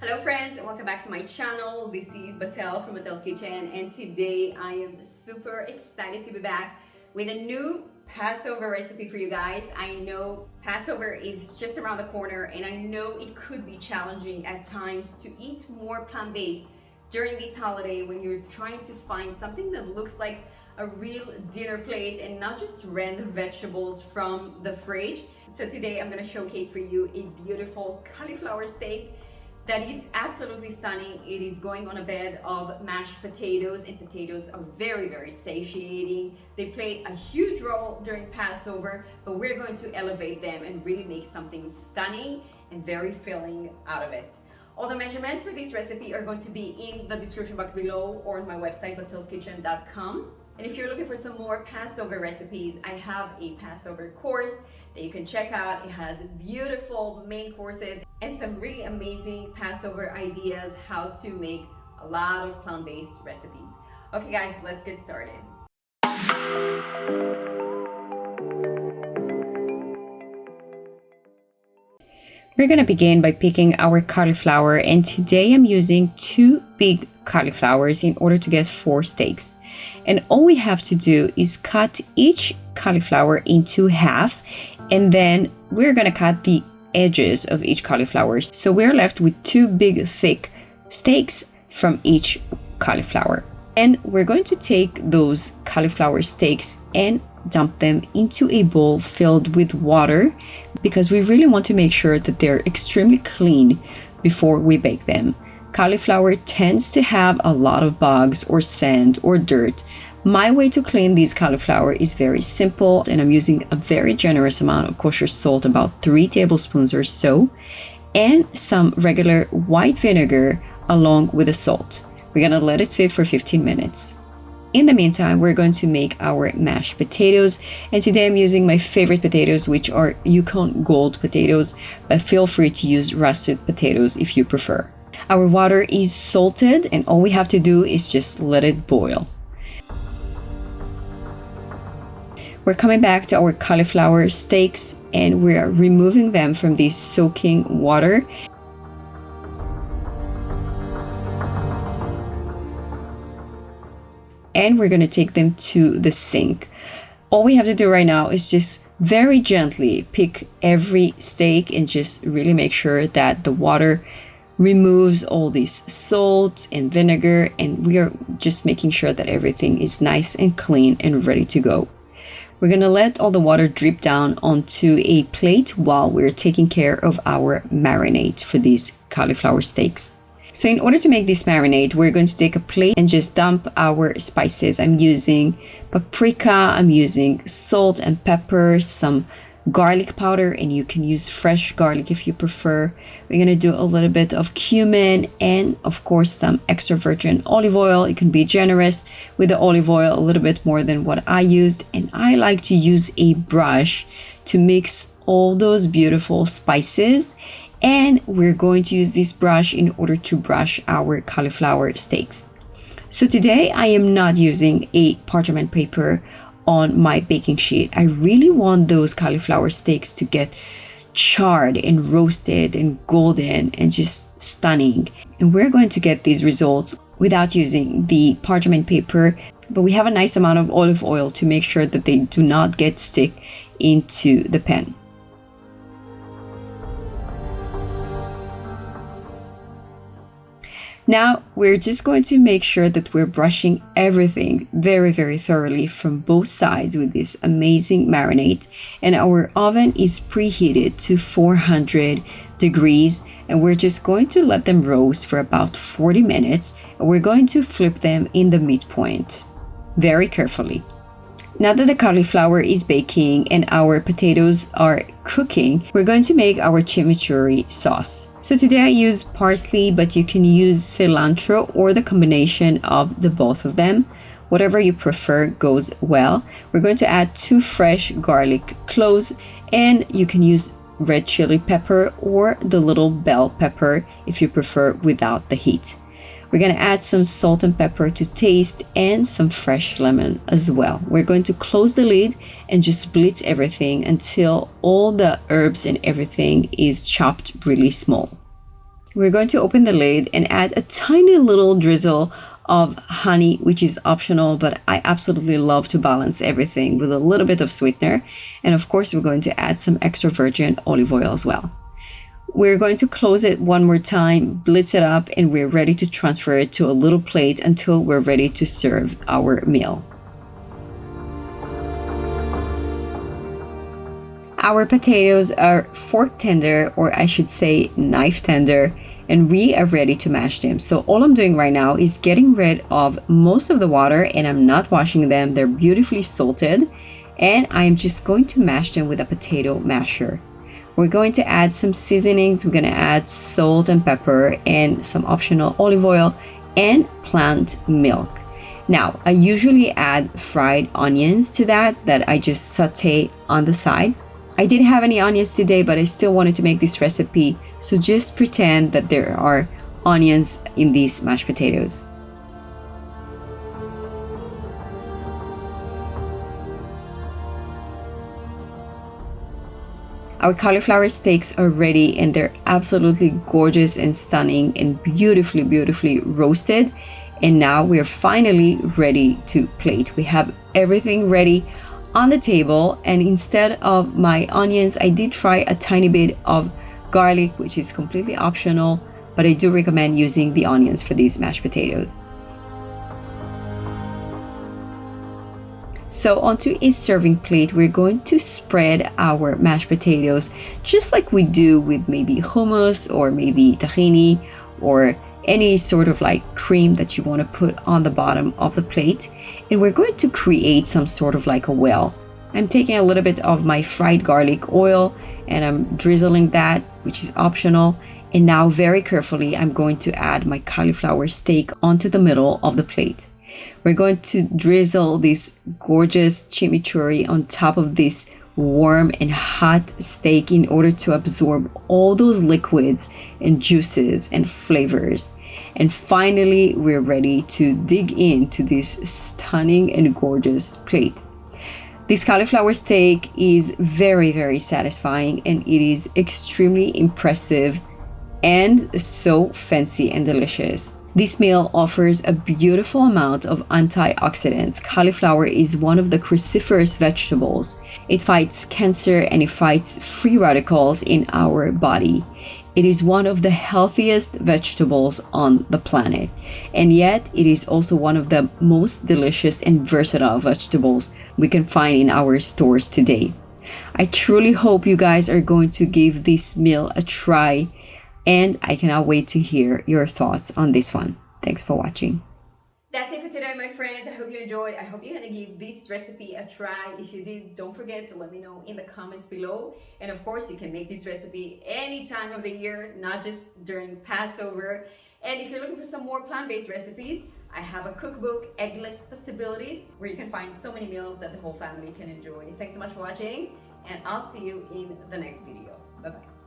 Hello friends and welcome back to my channel. This is Batel from Batel's Kitchen, and today I am super excited to be back with a new Passover recipe for you guys. I know Passover is just around the corner and I know it could be challenging at times to eat more plant-based during this holiday when you're trying to find something that looks like a real dinner plate and not just random vegetables from the fridge. So today I'm going to showcase for you a beautiful cauliflower steak that is absolutely stunning. It is going on a bed of mashed potatoes, and potatoes are very satiating. They play a huge role during Passover, but we're going to elevate them and really make something stunning and very filling out of it. All the measurements for this recipe are going to be in the description box below or on my website, batelskitchen.com. And if you're looking for some more Passover recipes, I have a Passover course that you can check out. It has beautiful main courses and some really amazing Passover ideas how to make a lot of plant-based recipes. Okay guys, let's get started. We're going to begin by picking our cauliflower, and today I'm using 2 big cauliflowers in order to get 4 steaks. And all we have to do is cut each cauliflower into half, and then we're going to cut the edges of each cauliflower. So we're left with 2 big thick steaks from each cauliflower. And we're going to take those cauliflower steaks and dump them into a bowl filled with water, because we really want to make sure that they're extremely clean before we bake them. Cauliflower tends to have a lot of bugs or sand or dirt. My way to clean these cauliflower is very simple, and I'm using a very generous amount of kosher salt, about 3 tablespoons or so, and some regular white vinegar along with the salt. We're going to let it sit for 15 minutes. In the meantime, we're going to make our mashed potatoes, and today I'm using my favorite potatoes, which are Ukon gold potatoes, but feel free to use russet potatoes if you prefer. Our water is salted, and all we have to do is just let it boil. We're coming back to our cauliflower steaks, and we are removing them from this soaking water. And we're going to take them to the sink. All we have to do right now is just very gently pick every steak and just really make sure that the water removes all this salt and vinegar, and we are just making sure that everything is nice and clean and ready to go. We're going to let all the water drip down onto a plate while we're taking care of our marinade for these cauliflower steaks. So in order to make this marinade, we're going to take a plate and just dump our spices. I'm using paprika, I'm using salt and pepper, some garlic powder, and you can use fresh garlic if you prefer. We're going to do a little bit of cumin and of course some extra virgin olive oil. You can be generous with the olive oil, a little bit more than what I used, and I like to use a brush to mix all those beautiful spices. And we're going to use this brush in order to brush our cauliflower steaks. So today I am not using a parchment paper on my baking sheet. I really want those cauliflower steaks to get charred and roasted and golden and just stunning. And we're going to get these results without using the parchment paper, but we have a nice amount of olive oil to make sure that they do not get stick into the pan. Now we're just going to make sure that we're brushing everything very thoroughly from both sides with this amazing marinade. And our oven is preheated to 400 degrees, and we're just going to let them roast for about 40 minutes. And we're going to flip them in the midpoint very carefully. Now that the cauliflower is baking and our potatoes are cooking, we're going to make our chimichurri sauce. So today I use parsley, but you can use cilantro or the combination of the both of them. Whatever you prefer goes well. We're going to add 2 fresh garlic cloves, and you can use red chili pepper or the little bell pepper if you prefer without the heat. We're going to add some salt and pepper to taste and some fresh lemon as well. We're going to close the lid and just blitz everything until all the herbs and everything is chopped really small. We're going to open the lid and add a tiny little drizzle of honey, which is optional, but I absolutely love to balance everything with a little bit of sweetener. And of course, we're going to add some extra virgin olive oil as well. We're going to close it one more time, blitz it up, and we're ready to transfer it to a little plate until we're ready to serve our meal. Our potatoes are fork tender, or I should say knife tender, and we are ready to mash them. So all I'm doing right now is getting rid of most of the water, and I'm not washing them. They're beautifully salted, and I'm just going to mash them with a potato masher. We're going to add some seasonings. We're going to add salt and pepper and some optional olive oil and plant milk. Now, I usually add fried onions to that I just saute on the side. I didn't have any onions today, but I still wanted to make this recipe, so just pretend that there are onions in these mashed potatoes. Our cauliflower steaks are ready, and they're absolutely gorgeous and stunning and beautifully roasted. And now we're finally ready to plate. We have everything ready on the table, and instead of my onions, I did fry a tiny bit of garlic, which is completely optional, but I do recommend using the onions for these mashed potatoes. So onto a serving plate, we're going to spread our mashed potatoes just like we do with maybe hummus or maybe tahini or any sort of like cream that you want to put on the bottom of the plate. And we're going to create some sort of like a well. I'm taking a little bit of my fried garlic oil and I'm drizzling that, which is optional. And now very carefully, I'm going to add my cauliflower steak onto the middle of the plate. We're going to drizzle this gorgeous chimichurri on top of this warm and hot steak in order to absorb all those liquids and juices and flavors. And finally, we're ready to dig into this stunning and gorgeous plate. This cauliflower steak is very satisfying, and it is extremely impressive and so fancy and delicious. This meal offers a beautiful amount of antioxidants. Cauliflower is one of the cruciferous vegetables. It fights cancer and it fights free radicals in our body. It is one of the healthiest vegetables on the planet, and yet it is also one of the most delicious and versatile vegetables we can find in our stores today. I truly hope you guys are going to give this meal a try, and I cannot wait to hear your thoughts on this one. Thanks for watching. That's it for today, my friends. I hope you enjoyed. I hope you're gonna give this recipe a try. If you did, don't forget to let me know in the comments below. And of course, you can make this recipe any time of the year, not just during Passover. And if you're looking for some more plant-based recipes, I have a cookbook, Eggless Possibilities, where you can find so many meals that the whole family can enjoy. Thanks so much for watching, and I'll see you in the next video. Bye-bye.